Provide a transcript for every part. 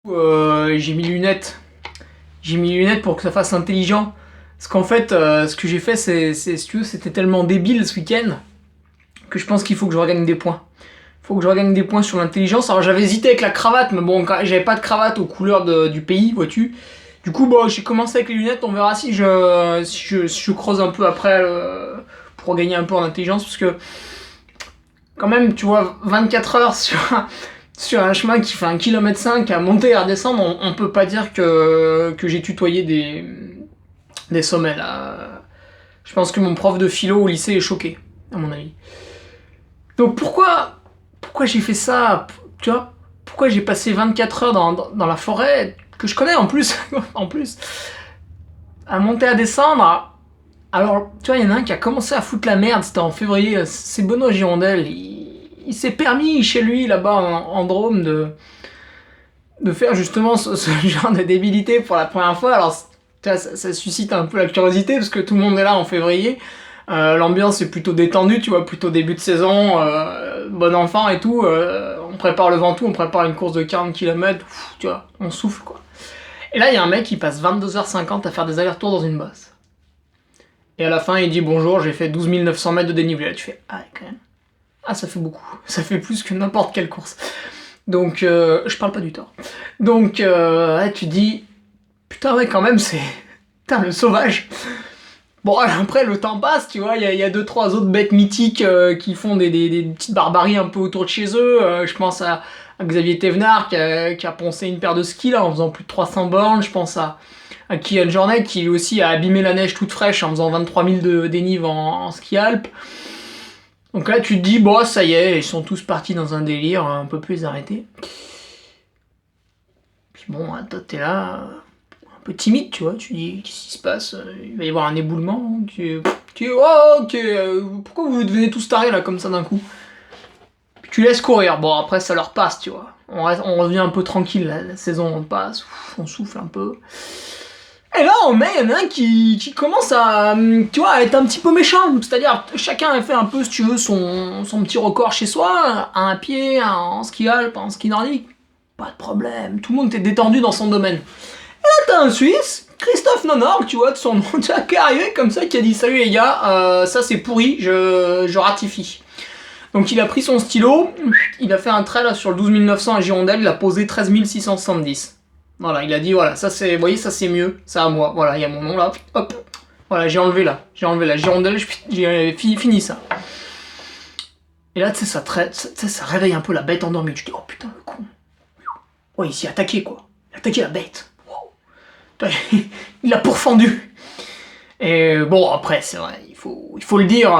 J'ai mis lunettes. J'ai mis lunettes pour que ça fasse intelligent. Parce qu'en fait, ce que j'ai fait, si tu veux, c'était tellement débile ce week-end que je pense qu'il faut que je regagne des points. Il faut que je regagne des points sur l'intelligence. Alors j'avais hésité avec la cravate, mais bon, j'avais pas de cravate aux couleurs du pays, vois-tu. Du coup, bon, j'ai commencé avec les lunettes. On verra si je creuse un peu après pour gagner un peu en intelligence. Parce que, quand même, tu vois, 24 heures sur un chemin qui fait 1,5 km à monter et à redescendre, on peut pas dire que j'ai tutoyé des sommets là. Je pense que mon prof de philo au lycée est choqué, à mon avis. Donc pourquoi j'ai fait ça? Tu vois, pourquoi j'ai passé 24 heures dans la forêt, que je connais en plus, en plus, à monter à descendre. Alors, tu vois, il y en a un qui a commencé à foutre la merde, c'était en février, c'est Benoît Girondel. Il s'est permis chez lui, là-bas en Drôme, de faire justement ce genre de débilité pour la première fois. Alors, tu vois, ça suscite un peu la curiosité, parce que tout le monde est là en février. L'ambiance est plutôt détendue, tu vois, plutôt début de saison, bon enfant et tout. On prépare le Ventoux, on prépare une course de 40 km, tu vois, on souffle, quoi. Et là, il y a un mec qui passe 22h50 à faire des allers-retours dans une bosse. Et à la fin, il dit bonjour, j'ai fait 12 900 mètres de dénivelé. Là, tu fais, ah, quand même. Ah, ça fait beaucoup. Ça fait plus que n'importe quelle course. Donc, je parle pas du tort. Donc, tu dis, putain, ouais, quand même, c'est. Putain, le sauvage. Bon, après, le temps passe, tu vois, il y a deux, trois autres bêtes mythiques qui font des petites barbaries un peu autour de chez eux. Je pense à Xavier Thévenard qui a poncé une paire de skis là, en faisant plus de 300 bornes. Je pense à Kylian Jornet qui lui aussi a abîmé la neige toute fraîche en faisant 23 000 de dénive en ski alpe. Donc là, tu te dis, bon, ça y est, ils sont tous partis dans un délire, un peu plus arrêté. Puis bon, toi, t'es là, un peu timide, tu vois, tu dis, qu'est-ce qui se passe? Il va y avoir un éboulement. Oh, ok, pourquoi vous devenez tous tarés là, comme ça d'un coup? Puis tu laisses courir, bon, après, ça leur passe, tu vois. On revient un peu tranquille, la saison passe, on souffle un peu. Et là, en mai, il y en a un qui commence tu vois, à être un petit peu méchant. C'est-à-dire, chacun a fait un peu, si tu veux, son petit record chez soi, un à pied, un en ski alpe, un en ski nordique. Pas de problème, tout le monde était détendu dans son domaine. Et là, t'as un Suisse, Christophe Nonorg, tu vois, de son nom, qui est arrivé comme ça, qui a dit salut les gars, ça c'est pourri, je ratifie. Donc il a pris son stylo, il a fait un trait là sur le 12 900 à Girondelle, il a posé 13 670. Voilà, il a dit voilà, ça c'est, vous voyez, ça c'est mieux, ça à moi. Voilà, il y a mon nom là, hop. Voilà, j'ai enlevé la Girondelle, j'ai fini ça. Et là, tu sais, ça réveille un peu la bête endormie. Tu te dis, oh putain, le con. Ouais, il s'y est attaqué quoi. Il a attaqué la bête. Wow. Il l'a pourfendu. Et bon, après, c'est vrai, il faut le dire.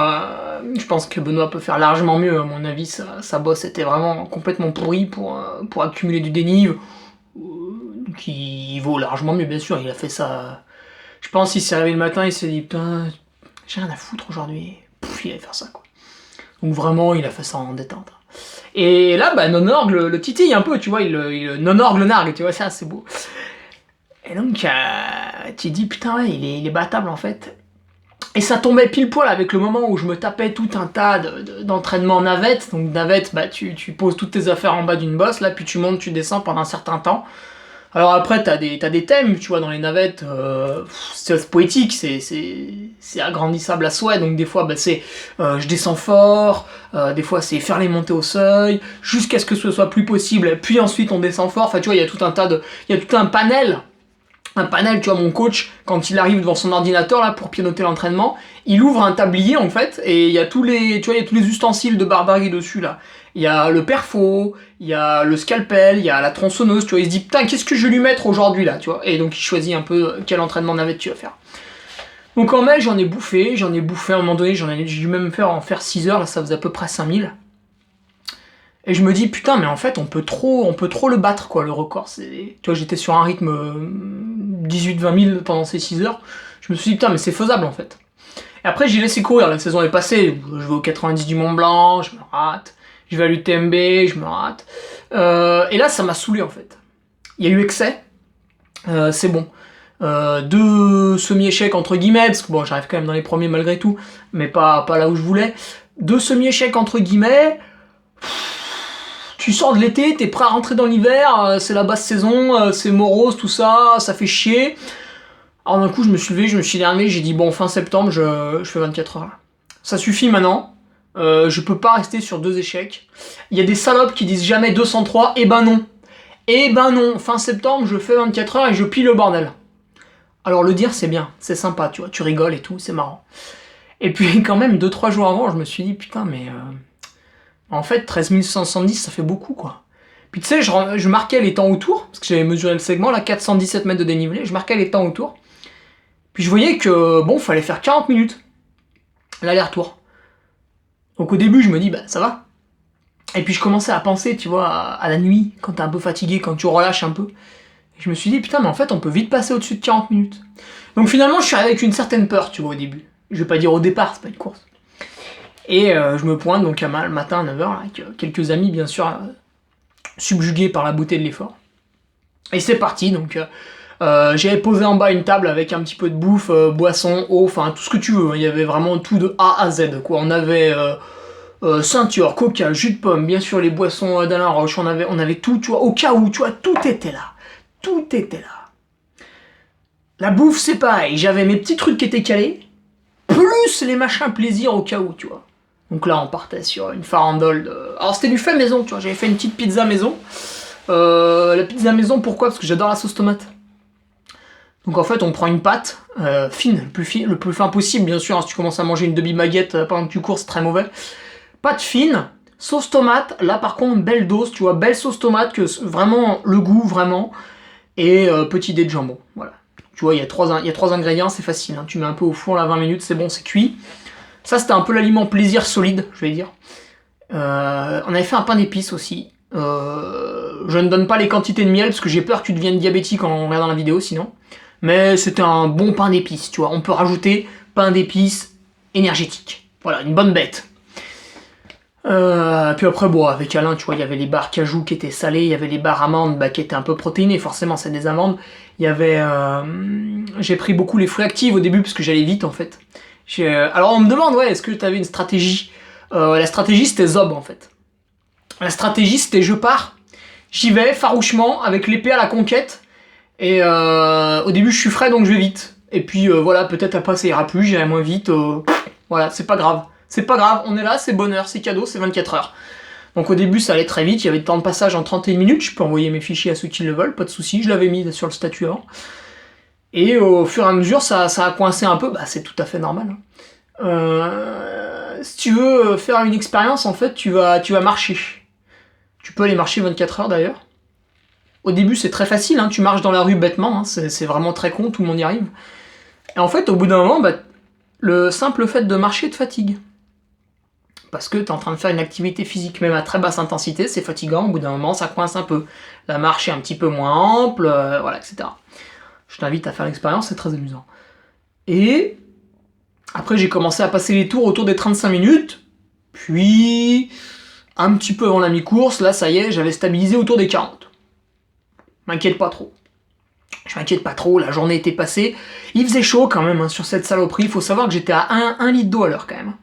Je pense que Benoît peut faire largement mieux. À mon avis, sa bosse était vraiment complètement pourrie pour accumuler du dénive. Qui vaut largement mieux, bien sûr. Il a fait ça. Je pense qu'il s'est réveillé le matin, il s'est dit putain, j'ai rien à foutre aujourd'hui. Il allait faire ça, quoi. Donc vraiment, il a fait ça en détente. Et là, bah, Nonorg le titille un peu, tu vois. Il Nonorg le nargue, tu vois, ça, c'est beau. Et donc, tu dis putain, ouais, il est battable en fait. Et ça tombait pile poil avec le moment où je me tapais tout un tas d'entraînements navette. Donc navette, bah tu poses toutes tes affaires en bas d'une bosse, là, puis tu montes, tu descends pendant un certain temps. Alors après, t'as des thèmes, tu vois, dans les navettes, c'est poétique, c'est agrandissable à souhait, donc des fois, bah, c'est je descends fort, des fois c'est faire les montées au seuil, jusqu'à ce que ce soit plus possible, puis ensuite on descend fort, enfin tu vois, il y a tout un panel, tu vois, mon coach, quand il arrive devant son ordinateur là pour pianoter l'entraînement, il ouvre un tablier en fait, et il y a tous les ustensiles de barbarie dessus là. Il y a le perfo, il y a le scalpel, il y a la tronçonneuse, tu vois, il se dit putain qu'est-ce que je vais lui mettre aujourd'hui là, tu vois, et donc il choisit un peu quel entraînement navette tu vas faire. Donc en mai j'en ai bouffé à un moment donné, j'ai dû même en faire 6 heures, là ça faisait à peu près 5000. Et je me dis putain mais en fait on peut trop le battre quoi, le record. Tu vois, j'étais sur un rythme 18-20 000 pendant ces 6 heures. Je me suis dit putain mais c'est faisable en fait. Et après j'ai laissé courir, la saison est passée, je vais au 90 du Mont Blanc, je me rate, je vais à l'UTMB, je me rate. Et là ça m'a saoulé en fait. Il y a eu excès, c'est bon. 2 semi-échecs entre guillemets, parce que bon j'arrive quand même dans les premiers malgré tout, mais pas là où je voulais. 2 semi-échecs entre guillemets. Tu sors de l'été, t'es prêt à rentrer dans l'hiver, c'est la basse saison, c'est morose, tout ça, ça fait chier. Alors d'un coup, je me suis levé, je me suis énervé, j'ai dit bon, fin septembre, je fais 24 heures là. Ça suffit maintenant. Je peux pas rester sur 2 échecs. Il y a des salopes qui disent jamais 203, eh ben non. Eh ben non, fin septembre, je fais 24 heures et je plie le bordel. Alors le dire, c'est bien, c'est sympa, tu vois, tu rigoles et tout, c'est marrant. Et puis quand même, 2-3 jours avant, je me suis dit, putain, mais... en fait, 13 170, ça fait beaucoup, quoi. Puis tu sais, je marquais les temps autour, parce que j'avais mesuré le segment, là, 417 mètres de dénivelé, je marquais les temps autour. Puis je voyais que, bon, fallait faire 40 minutes, l'aller-retour. Donc au début, je me dis, bah ça va. Et puis je commençais à penser, tu vois, à la nuit, quand t'es un peu fatigué, quand tu relâches un peu. Et je me suis dit, putain, mais en fait, on peut vite passer au-dessus de 40 minutes. Donc finalement, je suis arrivé avec une certaine peur, tu vois, au début. Je vais pas dire au départ, c'est pas une course. Et je me pointe donc le matin à 9h, avec quelques amis, bien sûr, subjugués par la beauté de l'effort. Et c'est parti, donc... j'avais posé en bas une table avec un petit peu de bouffe, boisson, eau, enfin tout ce que tu veux. Il y avait vraiment tout de A à Z, quoi. On avait ceinture, coca, jus de pomme, bien sûr les boissons d'Alain Roche, on avait tout, tu vois, au cas où, tu vois, tout était là. Tout était là. La bouffe, c'est pareil, j'avais mes petits trucs qui étaient calés, plus les machins plaisir au cas où, tu vois. Donc là, on partait sur une farandole de... Alors c'était du fait maison, tu vois, j'avais fait une petite pizza maison. La pizza maison, pourquoi? Parce que j'adore la sauce tomate. Donc en fait, on prend une pâte fine, le plus fin possible, bien sûr. Hein, si tu commences à manger une demi-baguette pendant que tu cours, c'est très mauvais. Pâte fine, sauce tomate. Là, par contre, belle dose, tu vois, belle sauce tomate, que vraiment le goût, vraiment. Et petit dé de jambon, voilà. Tu vois, il y a trois ingrédients, c'est facile. Hein. Tu mets un peu au four, là, 20 minutes, c'est bon, c'est cuit. Ça, c'était un peu l'aliment plaisir solide, je vais dire. On avait fait un pain d'épices aussi. Je ne donne pas les quantités de miel, parce que j'ai peur que tu deviennes diabétique en regardant la vidéo, sinon. Mais c'était un bon pain d'épices, tu vois. On peut rajouter pain d'épices énergétique. Voilà, une bonne bête. Puis après, bon, avec Alain, tu vois, il y avait les barres cajou qui étaient salées, il y avait les barres amandes qui étaient un peu protéinées, forcément, c'est des amandes. Il y avait... j'ai pris beaucoup les fruits actifs au début, parce que j'allais vite, en fait. Alors, on me demande, ouais, est-ce que tu avais une stratégie? La stratégie, c'était Zob, en fait. La stratégie, c'était je pars, j'y vais farouchement, avec l'épée à la conquête. Et au début je suis frais donc je vais vite. Et puis voilà, peut-être après ça ira plus, j'irai moins vite. Voilà, c'est pas grave. C'est pas grave, on est là, c'est bonheur, c'est cadeau, c'est 24 heures. Donc au début ça allait très vite, il y avait le temps de passage en 31 minutes, je peux envoyer mes fichiers à ceux qui le veulent, pas de soucis, je l'avais mis sur le statut avant. Et au fur et à mesure ça a coincé un peu, bah c'est tout à fait normal. Si tu veux faire une expérience, en fait, tu vas marcher. Tu peux aller marcher 24 heures d'ailleurs. Au début, c'est très facile, hein, tu marches dans la rue bêtement, hein, c'est vraiment très con, tout le monde y arrive. Et en fait, au bout d'un moment, bah, le simple fait de marcher te fatigue. Parce que tu es en train de faire une activité physique, même à très basse intensité, c'est fatigant, au bout d'un moment, ça coince un peu. La marche est un petit peu moins ample, voilà, etc. Je t'invite à faire l'expérience, c'est très amusant. Et après, j'ai commencé à passer les tours autour des 35 minutes, puis un petit peu avant la mi-course, là, ça y est, j'avais stabilisé autour des 40. M'inquiète pas trop. Je m'inquiète pas trop, la journée était passée. Il faisait chaud quand même hein, sur cette saloperie. Il faut savoir que j'étais à 1 litre d'eau à l'heure quand même.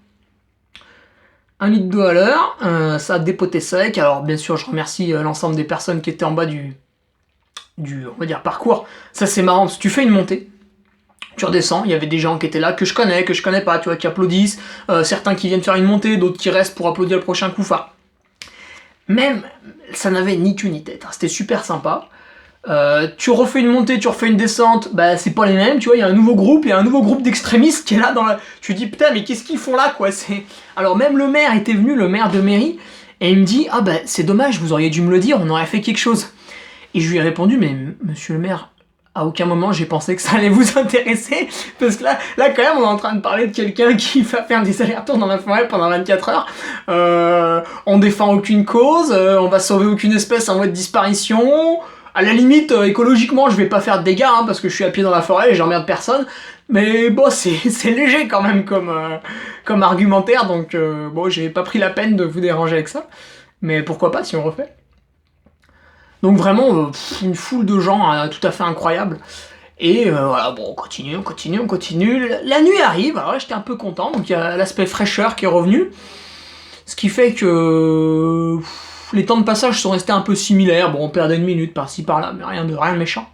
1 litre d'eau à l'heure, ça a dépoté sec. Alors bien sûr, je remercie l'ensemble des personnes qui étaient en bas du on va dire, parcours. Ça c'est marrant, parce que tu fais une montée, tu redescends, il y avait des gens qui étaient là, que je connais pas, tu vois, qui applaudissent. Certains qui viennent faire une montée, d'autres qui restent pour applaudir le prochain coup. Enfin, même, ça n'avait ni queue ni tête. Hein. C'était super sympa. Tu refais une montée, tu refais une descente, bah c'est pas les mêmes, tu vois, il y a un nouveau groupe d'extrémistes qui est là dans la... Tu te dis, putain, mais qu'est-ce qu'ils font là, quoi, c'est... Alors même le maire était venu, le maire de mairie, et il me dit, ah bah c'est dommage, vous auriez dû me le dire, on aurait fait quelque chose. Et je lui ai répondu, mais monsieur le maire, à aucun moment j'ai pensé que ça allait vous intéresser, parce que là quand même on est en train de parler de quelqu'un qui va faire des allers-retours dans la forêt pendant 24 heures, on défend aucune cause, on va sauver aucune espèce en voie de disparition... À la limite, écologiquement, je vais pas faire de dégâts, hein, parce que je suis à pied dans la forêt et j'emmerde personne. Mais bon, c'est léger quand même comme argumentaire, donc bon, j'ai pas pris la peine de vous déranger avec ça. Mais pourquoi pas si on refait. Donc vraiment, une foule de gens tout à fait incroyable. Et voilà, bon, on continue. La nuit arrive, alors là j'étais un peu content, donc il y a l'aspect fraîcheur qui est revenu. Ce qui fait que... les temps de passage sont restés un peu similaires. Bon, on perdait une minute par-ci par-là, mais rien de méchant.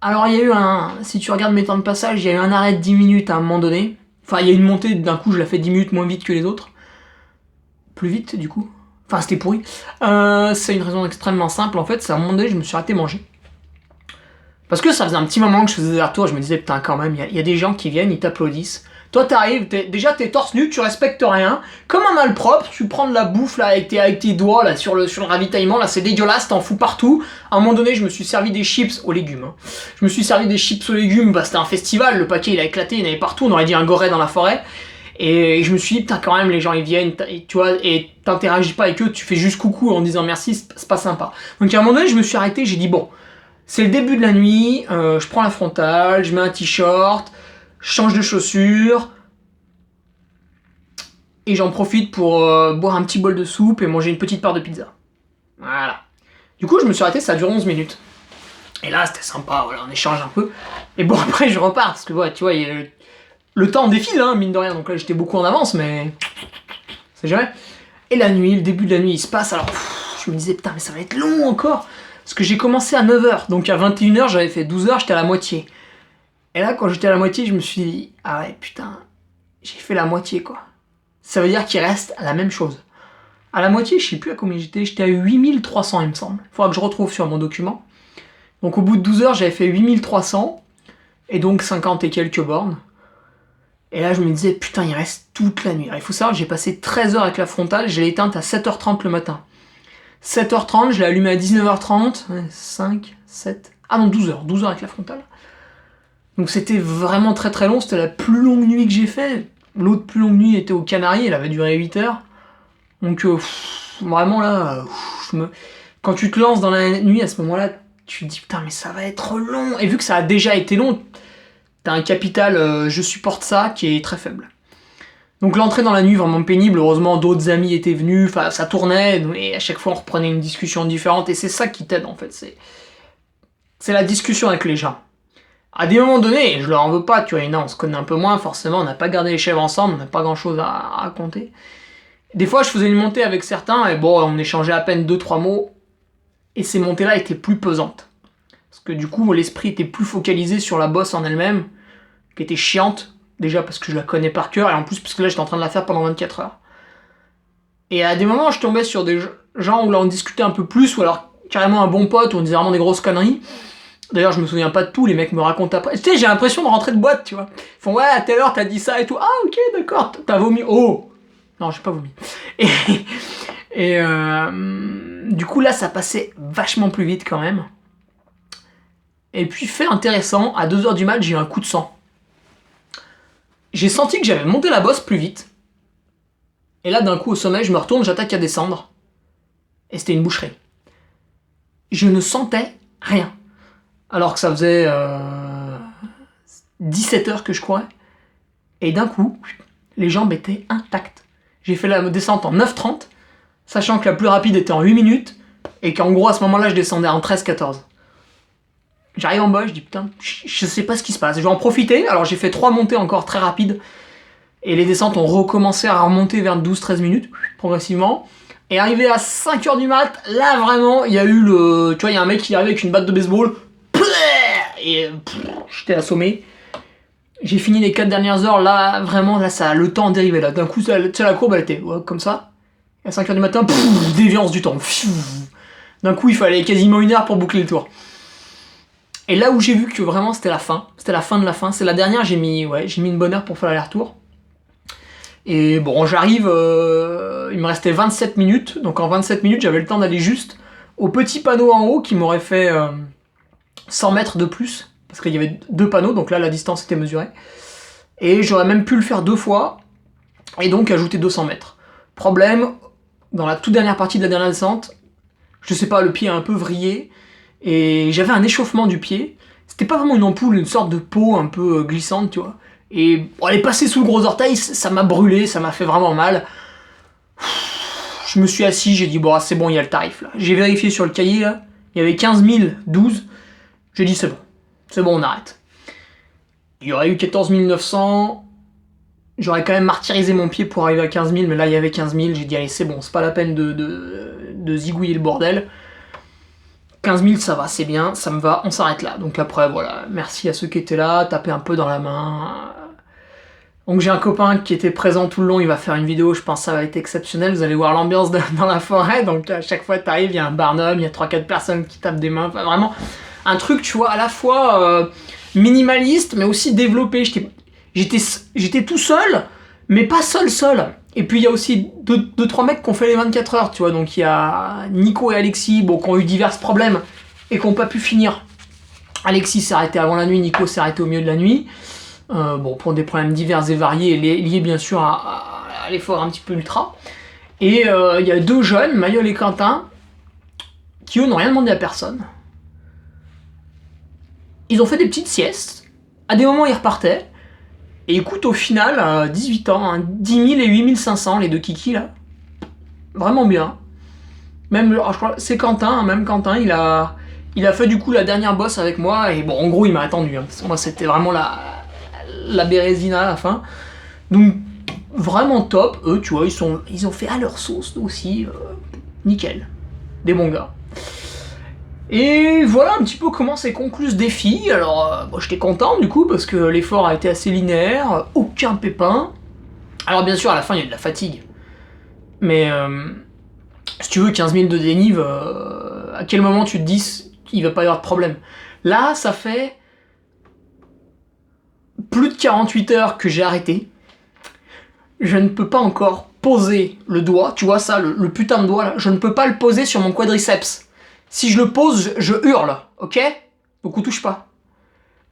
Alors il y a eu si tu regardes mes temps de passage, il y a eu un arrêt de 10 minutes à un moment donné. Enfin, il y a eu une montée, d'un coup je la fais 10 minutes moins vite que les autres. Plus vite du coup. Enfin, c'était pourri. C'est une raison extrêmement simple, en fait, c'est à un moment donné, je me suis arrêté manger. Parce que ça faisait un petit moment que je faisais des retours, je me disais, putain, quand même, il y a des gens qui viennent, ils t'applaudissent. Toi, t'arrives, déjà, t'es torse nu, tu respectes rien. Comme un malpropre, tu prends de la bouffe, là, avec tes doigts, là, sur le ravitaillement, là, c'est dégueulasse, t'en fous partout. À un moment donné, je me suis servi des chips aux légumes. Hein. Je me suis servi des chips aux légumes, bah, c'était un festival, le paquet, il a éclaté, il y en avait partout, on aurait dit un goret dans la forêt. Et je me suis dit, putain, quand même, les gens, ils viennent, tu vois, et t'interagis pas avec eux, tu fais juste coucou en disant merci, c'est pas sympa. Donc, à un moment donné, je me suis arrêté, j'ai dit, bon, c'est le début de la nuit, je prends la frontale, je mets un t-shirt, je change de chaussures, et j'en profite pour boire un petit bol de soupe et manger une petite part de pizza. Voilà. Du coup, je me suis arrêté, ça a duré 11 minutes. Et là, c'était sympa, voilà, on échange un peu. Et bon, après, je repars, parce que, ouais, tu vois, le temps défile, hein, mine de rien, donc là, j'étais beaucoup en avance, mais c'est jamais. Et la nuit, le début de la nuit, il se passe, alors, je me disais, putain, mais ça va être long encore. Parce que j'ai commencé à 9h, donc à 21h, j'avais fait 12h, j'étais à la moitié. Et là, quand j'étais à la moitié, je me suis dit, ah ouais, putain, j'ai fait la moitié, quoi. Ça veut dire qu'il reste la même chose. À la moitié, je sais plus à combien j'étais à 8300, il me semble. Faudra que je retrouve sur mon document. Donc au bout de 12 heures, j'avais fait 8300, et donc 50 et quelques bornes. Et là, je me disais, putain, il reste toute la nuit. Alors, il faut savoir que j'ai passé 13 heures avec la frontale, je l'ai éteinte à 7h30 le matin. 7h30, je l'ai allumée à 19h30, 5, 7... Ah non, 12 heures avec la frontale. Donc c'était vraiment très très long, c'était la plus longue nuit que j'ai fait. L'autre plus longue nuit était aux Canaries, elle avait duré 8 heures. Donc vraiment là, quand tu te lances dans la nuit à ce moment-là, tu te dis putain mais ça va être long. Et vu que ça a déjà été long, t'as un capital je supporte ça qui est très faible. Donc l'entrée dans la nuit vraiment pénible, heureusement d'autres amis étaient venus, enfin ça tournait, et à chaque fois on reprenait une discussion différente, et c'est ça qui t'aide en fait, c'est la discussion avec les gens. À des moments donnés, je leur en veux pas, tu vois, on se connaît un peu moins, forcément, on n'a pas gardé les chèvres ensemble, on n'a pas grand chose à raconter. Des fois, je faisais une montée avec certains, et bon, on échangeait à peine 2-3 mots, et ces montées-là étaient plus pesantes. Parce que du coup, l'esprit était plus focalisé sur la bosse en elle-même, qui était chiante, déjà parce que je la connais par cœur, et en plus parce que là, j'étais en train de la faire pendant 24 heures. Et à des moments, je tombais sur des gens où là, on discutait un peu plus, ou alors carrément un bon pote, où on disait vraiment des grosses conneries. D'ailleurs, je me souviens pas de tout, les mecs me racontent après. Tu sais, j'ai l'impression de rentrer de boîte, tu vois. Ils font, ouais, à telle heure, t'as dit ça et tout. Ah, ok, d'accord, t'as vomi. Oh! Non, j'ai pas vomi. Et du coup, là, ça passait vachement plus vite quand même. Et puis, fait intéressant, à 2h du mat', j'ai eu un coup de sang. J'ai senti que j'avais monté la bosse plus vite. Et là, d'un coup, au sommet, je me retourne, j'attaque à descendre. Et c'était une boucherie. Je ne sentais rien. Alors que ça faisait 17 heures que je courais. Et d'un coup, les jambes étaient intactes. J'ai fait la descente en 9h30, sachant que la plus rapide était en 8 minutes, et qu'en gros, à ce moment-là, je descendais en 13-14. J'arrive en bas, je dis putain, je sais pas ce qui se passe. Je vais en profiter. Alors j'ai fait 3 montées encore très rapides. Et les descentes ont recommencé à remonter vers 12-13 minutes, progressivement. Et arrivé à 5h du mat', là vraiment, il y a eu le... Tu vois, il y a un mec qui arrive avec une batte de baseball. Et j'étais assommé. J'ai fini les 4 dernières heures, là, vraiment, là, ça, le temps dérivé, là. D'un coup, tu sais, la courbe, elle était comme ça. Et à 5h du matin, déviance du temps. D'un coup, il fallait quasiment 1 heure pour boucler le tour. Et là où j'ai vu que vraiment, c'était la fin. C'était la fin de la fin. C'est la dernière, j'ai mis une bonne heure pour faire l'aller-retour. Et bon, j'arrive, il me restait 27 minutes. Donc en 27 minutes, j'avais le temps d'aller juste au petit panneau en haut qui m'aurait fait 100 mètres de plus. Parce qu'il y avait 2 panneaux, donc là la distance était mesurée. Et j'aurais même pu le faire 2 fois, et donc ajouter 200 mètres. Problème, dans la toute dernière partie de la dernière descente, je sais pas, le pied a un peu vrillé, et j'avais un échauffement du pied. C'était pas vraiment une ampoule, une sorte de peau un peu glissante, tu vois. Et bon, elle est passée sous le gros orteil, ça m'a brûlé, ça m'a fait vraiment mal. Je me suis assis, j'ai dit bon, c'est bon, il y a le tarif là. J'ai vérifié sur le cahier là, il y avait 15 012. J'ai dit c'est bon, on arrête. Il y aurait eu 14 900. J'aurais quand même martyrisé mon pied pour arriver à 15 000, mais là il y avait 15 000, j'ai dit allez c'est bon, c'est pas la peine de zigouiller le bordel. 15 000 ça va, c'est bien, ça me va, on s'arrête là. Donc après voilà, merci à ceux qui étaient là, tapez un peu dans la main. Donc j'ai un copain qui était présent tout le long, il va faire une vidéo, je pense que ça va être exceptionnel, vous allez voir l'ambiance dans la forêt, donc à chaque fois t'arrives, il y a un barnum, il y a 3-4 personnes qui tapent des mains, enfin, vraiment un truc tu vois à la fois minimaliste mais aussi développé, j'étais tout seul, mais pas seul. Et puis il y a aussi 2-3 mecs qui ont fait les 24 heures, tu vois, donc il y a Nico et Alexis, bon, qui ont eu divers problèmes et qui n'ont pas pu finir. Alexis s'est arrêté avant la nuit, Nico s'est arrêté au milieu de la nuit. Bon, pour des problèmes divers et variés, liés bien sûr à l'effort un petit peu ultra. Et il y a 2 jeunes, Mayol et Quentin, qui eux n'ont rien demandé à personne. Ils ont fait des petites siestes, à des moments ils repartaient, et écoute, au final, 18 ans, hein, 10 000 et 8 500, les 2 kikis là. Vraiment bien. Même, je crois, c'est Quentin, hein, même Quentin, il a fait du coup la dernière bosse avec moi, et bon, en gros, il m'a attendu. Hein, parce que moi, c'était vraiment la bérésina à la fin. Donc, vraiment top. Eux, tu vois, ils ont fait à leur sauce aussi. Nickel. Des bons gars. Et voilà un petit peu comment s'est conclu ce défi. Alors, j'étais content du coup, parce que l'effort a été assez linéaire, aucun pépin. Alors bien sûr, à la fin, il y a de la fatigue. Mais, si tu veux, 15 000 de dénive, à quel moment tu te dis qu'il va pas y avoir de problème? Là, ça fait plus de 48 heures que j'ai arrêté. Je ne peux pas encore poser le doigt, tu vois ça, le putain de doigt là, je ne peux pas le poser sur mon quadriceps. Si je le pose, je hurle, ok? Donc on touche pas.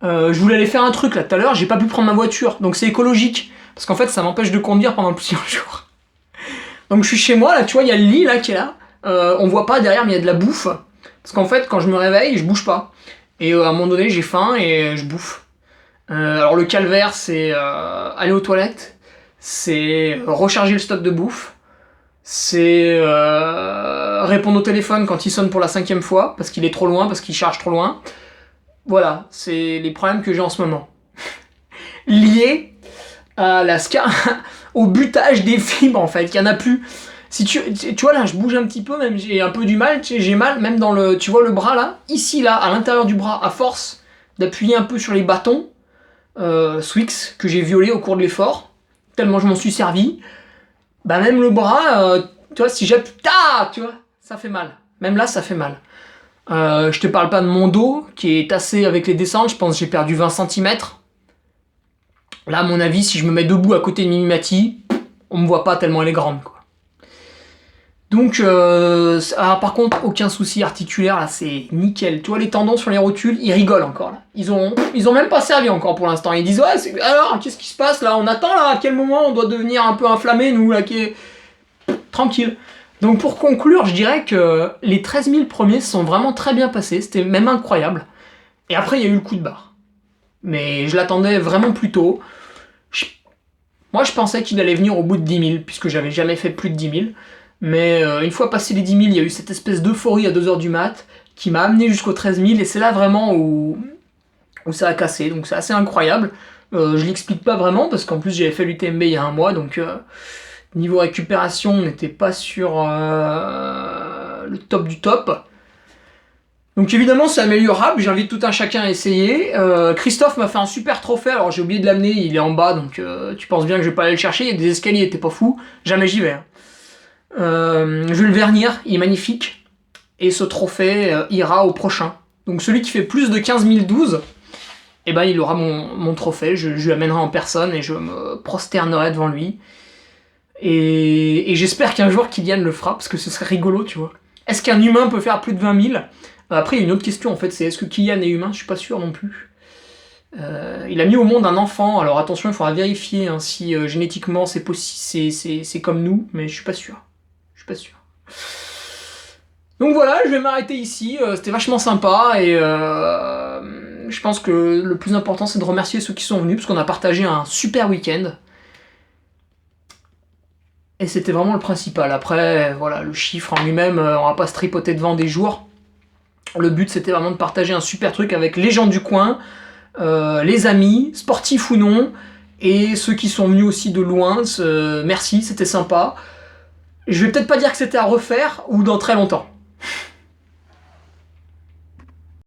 Je voulais aller faire un truc là tout à l'heure, j'ai pas pu prendre ma voiture, donc c'est écologique. Parce qu'en fait, ça m'empêche de conduire pendant plusieurs jours. Donc je suis chez moi, là, tu vois, il y a le lit là qui est là. On voit pas derrière, mais il y a de la bouffe. Parce qu'en fait, quand je me réveille, je bouge pas. Et à un moment donné, j'ai faim et je bouffe. Alors le calvaire, c'est aller aux toilettes, c'est recharger le stock de bouffe, c'est répondre au téléphone quand il sonne pour la 5e fois, parce qu'il est trop loin, parce qu'il charge trop loin. Voilà, c'est les problèmes que j'ai en ce moment. Liés à au butage des fibres, en fait, il y en a plus. Si tu vois là, je bouge un petit peu, même j'ai un peu du mal, j'ai mal même dans le, tu vois le bras là, ici là, à l'intérieur du bras, à force d'appuyer un peu sur les bâtons, Swix, que j'ai violé au cours de l'effort, tellement je m'en suis servi, bah même le bras, tu vois, si j'appuie, tu vois, ça fait mal. Même là, ça fait mal. Je te parle pas de mon dos, qui est tassé avec les descentes, je pense que j'ai perdu 20 cm. Là, à mon avis, si je me mets debout à côté de Mimimati, on me voit pas tellement elle est grande, quoi. Donc, par contre, aucun souci articulaire, là, c'est nickel. Tu vois, les tendons sur les rotules, ils rigolent encore, là. Ils ont même pas servi encore pour l'instant. Ils disent, ouais, alors, qu'est-ce qui se passe, là? On attend, là, à quel moment on doit devenir un peu inflammé, nous, là, qui est... Tranquille. Donc, pour conclure, je dirais que les 13 000 premiers se sont vraiment très bien passés. C'était même incroyable. Et après, il y a eu le coup de barre. Mais je l'attendais vraiment plus tôt. Moi, je pensais qu'il allait venir au bout de 10 000, puisque j'avais jamais fait plus de 10 000. Mais une fois passé les 10 000, il y a eu cette espèce d'euphorie à 2h du mat qui m'a amené jusqu'aux 13 000 et c'est là vraiment où ça a cassé. Donc c'est assez incroyable. Je l'explique pas vraiment parce qu'en plus j'avais fait l'UTMB il y a un mois, donc niveau récupération on n'était pas sur le top du top. Donc évidemment c'est améliorable, j'invite tout un chacun à essayer. Christophe m'a fait un super trophée, alors j'ai oublié de l'amener, il est en bas, donc tu penses bien que je vais pas aller le chercher, il y a des escaliers, t'es pas fou, jamais j'y vais. Hein. Je vais le vernir, il est magnifique. Et ce trophée ira au prochain. Donc celui qui fait plus de 15 012, eh ben, il aura mon trophée, je lui amènerai en personne et je me prosternerai devant lui. Et j'espère qu'un jour Kylian le fera, parce que ce serait rigolo, tu vois. Est-ce qu'un humain peut faire plus de 20 000? Après, il y a une autre question, en fait, c'est est-ce que Kylian est humain? Je suis pas sûr non plus. Il a mis au monde un enfant, alors attention, il faudra vérifier hein, si génétiquement c'est comme nous, mais je suis pas sûr. Je suis pas sûr. Donc voilà, je vais m'arrêter ici. C'était vachement sympa et je pense que le plus important c'est de remercier ceux qui sont venus parce qu'on a partagé un super week-end. Et c'était vraiment le principal. Après, voilà, le chiffre en lui-même, on va pas se tripoter devant des jours. Le but c'était vraiment de partager un super truc avec les gens du coin, les amis, sportifs ou non, Et ceux qui sont venus aussi de loin, merci, c'était sympa. Je vais peut-être pas dire que c'était à refaire ou dans très longtemps.